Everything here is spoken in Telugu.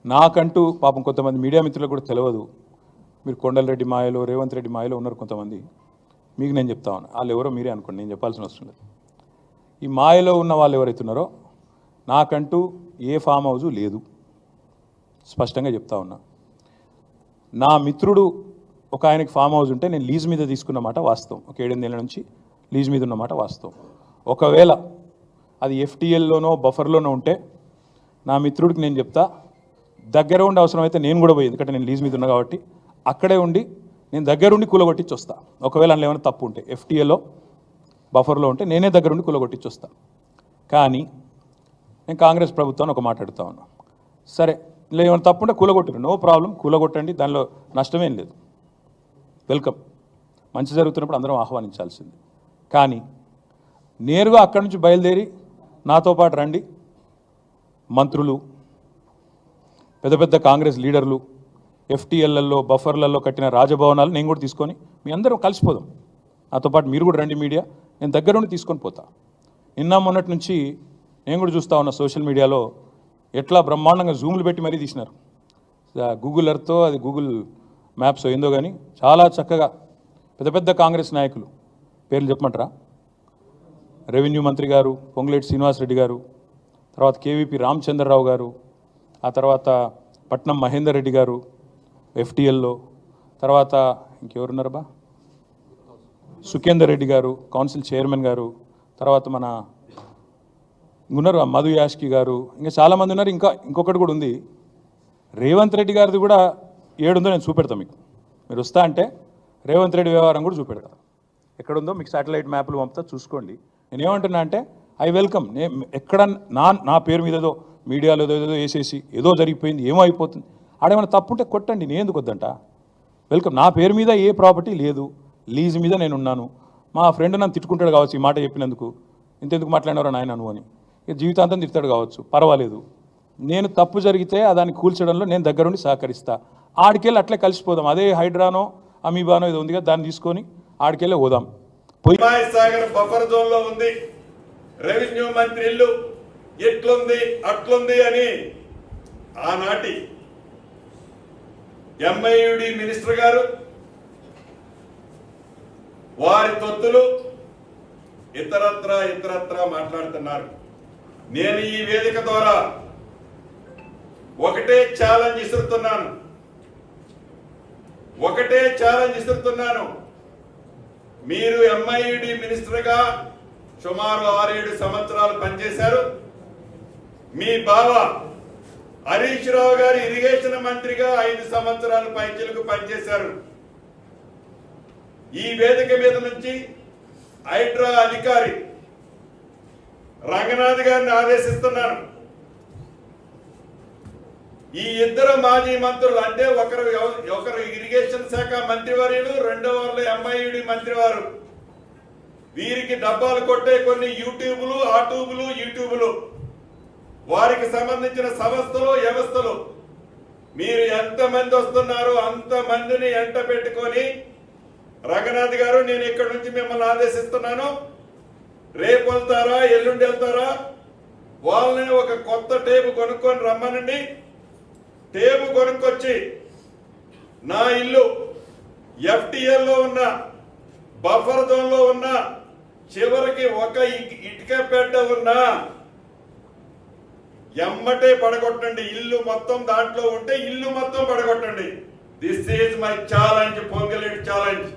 నాకంటూ పాపం కొంతమంది మీడియా మిత్రులకు కూడా తెలియదు. మీరు కొండలరెడ్డి మాయలో, రేవంత్ రెడ్డి మాయలో ఉన్నారు కొంతమంది. మీకు నేను చెప్తా ఉన్నా, వాళ్ళు ఎవరో మీరే అనుకోండి, నేను చెప్పాల్సిన అవసరం లేదు. ఈ మాయలో ఉన్న వాళ్ళు ఎవరైతే ఉన్నారో నాకంటూ ఏ ఫామ్ హౌజు లేదు, స్పష్టంగా చెప్తా ఉన్నా. నా మిత్రుడు ఒక ఆయనకి ఫామ్ హౌస్ ఉంటే నేను లీజ్ మీద తీసుకున్నమాట వాస్తవం. ఒక 7-8 ఏళ్ళ నుంచి లీజ్ మీద ఉన్నమాట వాస్తవం. ఒకవేళ అది ఎఫ్టీఎల్లోనో బఫర్లోనో ఉంటే నా మిత్రుడికి నేను చెప్తా, దగ్గర ఉండి అవసరమైతే నేను కూడా పోయి, ఎందుకంటే నేను లీజ్ మీద ఉన్నా కాబట్టి అక్కడే ఉండి నేను దగ్గరుండి కూలగొట్టించి వస్తా. ఒకవేళ అందులో ఏమైనా తప్పు ఉంటే ఎఫ్టీఏలో బఫర్లో ఉంటే నేనే దగ్గరుండి కూలగొట్టించి వస్తా. కానీ నేను కాంగ్రెస్ ప్రభుత్వాన్ని ఒక మాట అడుగుతా ఉన్నా, సరే ఇలా ఏమైనా తప్పు ఉంటే కూలగొట్టరు, నో ప్రాబ్లం, కూలగొట్టండి, దానిలో నష్టమేం లేదు, వెల్కమ్, మంచి జరుగుతున్నప్పుడు అందరం ఆహ్వానించాల్సింది. కానీ నేరుగా అక్కడి నుంచి బయలుదేరి నాతో పాటు రండి మంత్రులు, పెద్ద పెద్ద కాంగ్రెస్ లీడర్లు, ఎఫ్టీఎల్లలో బఫర్లలో కట్టిన రాజభవనాలు నేను కూడా తీసుకొని మీ అందరం కలిసిపోదాం, నాతో పాటు మీరు కూడా రండి మీడియా, నేను దగ్గర ఉండి తీసుకొని పోతా. నిన్న మొన్నటి నుంచి నేను కూడా చూస్తూ ఉన్నా సోషల్ మీడియాలో ఎట్లా బ్రహ్మాండంగా జూములు పెట్టి మరీ తీసినారు. గూగుల్ ఎర్త్తో అది గూగుల్ మ్యాప్స్ ఏందో కానీ చాలా చక్కగా పెద్ద పెద్ద కాంగ్రెస్ నాయకులు పేర్లు చెప్పమంటారా? రెవెన్యూ మంత్రి గారు పొంగులేటి శ్రీనివాసరెడ్డి గారు, తర్వాత కేవీపీ రామచంద్రరావు గారు, ఆ తర్వాత పట్నం మహేందర్ రెడ్డి గారు ఎఫ్టీఎల్లో, తర్వాత ఇంకెవరున్నారబ్బా, సుఖేందర్ రెడ్డి గారు కౌన్సిల్ చైర్మన్ గారు, తర్వాత మన ఉన్నారు మధు యాష్కి గారు, ఇంకా చాలామంది ఉన్నారు. ఇంకొకటి కూడా ఉంది, రేవంత్ రెడ్డి గారిది కూడా ఏడుందో నేను చూపెడతాను మీకు. మీరు వస్తా అంటే రేవంత్ రెడ్డి వ్యవహారం కూడా చూపెడతా, ఎక్కడుందో మీకు శాటిలైట్ మ్యాప్లు పంపుతా, చూసుకోండి. నేను ఏమంటున్నా అంటే ఐ వెల్కమ్. ఎక్కడ నా పేరు మీద ఏదో మీడియాలో ఏదో వేసేసి ఏదో జరిగిపోయింది, ఏమో అయిపోతుంది, ఆడేమైనా తప్పుంటే కొట్టండి, నేను ఎందుకు వద్దంట. వెల్కమ్. నా పేరు మీద ఏ ప్రాపర్టీ లేదు, లీజ్ మీద నేను ఉన్నాను. మా ఫ్రెండ్ నన్ను తిట్టుకుంటాడు కావచ్చు ఈ మాట చెప్పినందుకు, ఇంతెందుకు మాట్లాడినారో నాయన నువ్వు అని, జీవితాంతం తిడతాడు కావచ్చు, పర్వాలేదు. నేను తప్పు జరిగితే దాన్ని కూల్చడంలో నేను దగ్గరుండి సహకరిస్తా. ఆడికెళ్ళి అట్లే కలిసిపోదాం. అదే హైడ్రానో అమీబానో ఏదో ఉంది కదా, దాన్ని తీసుకొని ఆడికెళ్ళి పోదాం. సాగర్ బఫర్ జోన్ లో ఉంది, రెవెన్యూ మంత్రి ఇల్లు ఎట్లుంది అట్లుంది అని ఆనాటి ఎంఐయుడి మినిస్టర్ గారు వారి తొత్తులు ఇతరత్రా మాట్లాడుతున్నారు. నేను ఈ వేదిక ద్వారా ఒకటే ఛాలెంజ్ ఇస్తున్నాను. మీరు ఎంఐయుడి మినిస్టర్గా సుమారు 6-7 సంవత్సరాలు పనిచేశారు. మీ బావ హరీష్ రావు గారు ఇరిగేషన్ మంత్రిగా 5 సంవత్సరాలు పైచిలకు పనిచేశారు. ఈ వేదిక మీద నుంచి హైడ్రా అధికారి రంగనాథ్ గారిని ఆదేశిస్తున్నాను, ఈ ఇద్దరు మాజీ మంత్రులు అంటే ఒకరు ఇరిగేషన్ శాఖ మంత్రివర్యులు, రెండవ ఎంఐయుడి మంత్రివారు, వీరికి డబ్బాలు కొట్టే కొన్ని యూట్యూబులు వారికి సంబంధించిన సంస్థలు వ్యవస్థలు మీరు ఎంతమంది వస్తున్నారో అంతమందిని ఎంట పెట్టుకొని, రంగనాథ్ గారు నేను ఇక్కడ నుంచి మిమ్మల్ని ఆదేశిస్తున్నాను, రేపు వెళ్తారా ఎల్లుండి వెళ్తారా, వాళ్ళని ఒక కొత్త టేబు కొనుక్కొని రమ్మనండి. టేబు కొనుక్కొచ్చి నా ఇల్లు ఎఫ్టీఎల్లో ఉన్న బఫర్ జోన్లో ఉన్న చివరికి ఒక ఇటుక పెట్ట ఉన్నా ఎమ్మటే పడగొట్టండి. ఇల్లు మొత్తం దాంట్లో ఉంటే ఇల్లు మొత్తం పడగొట్టండి. This is my challenge, Ponguleti challenge.